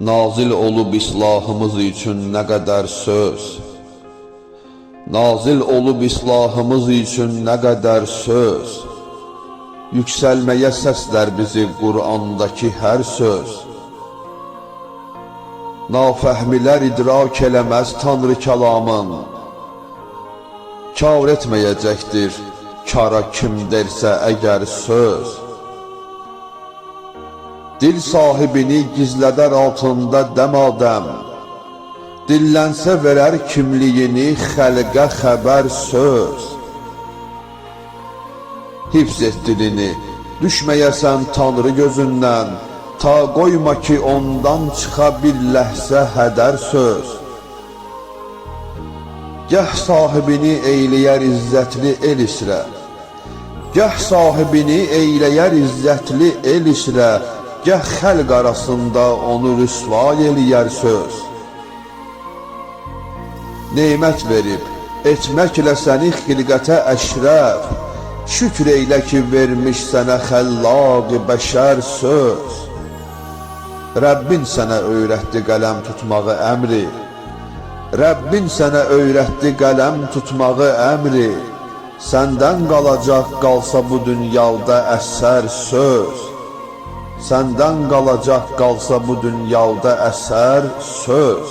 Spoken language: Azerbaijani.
Nazil olub islahımız üçün nə qədər söz, nazil olub islahımız üçün nə qədər söz, yüksəlməyə səslər bizi Qur'andakı hər söz. Nafəhmilər idrak eləməz Tanrı kəlamın, kar etməyəcəkdir kara kim dersə əgər söz. Dil sahibini gizlədər altında dəmadəm, dillənsə verər kimliyini xəlqə xəbər söz. Hifz et dilini, düşməyəsən Tanrı gözündən, ta qoyma ki ondan çıxa bir ləhzə hədər söz. Gəh sahibini eyləyər izzətli el isrə, gəh sahibini eyləyər izzətli el isrə, gəh xəlq arasında onu rüsvay eləyər söz. Neymət verib, etməklə səni xilqətə əşrəf, şükr eylə ki vermiş sənə xəllaq-ı bəşər söz. Rəbbin sənə öyrətdi qələm tutmağı əmri, Rəbbin sənə öyrətdi qələm tutmağı əmri, səndən qalacaq qalsa bu dünyada əsər söz. Səndən qalacaq qalsa bu dünyada əsər söz.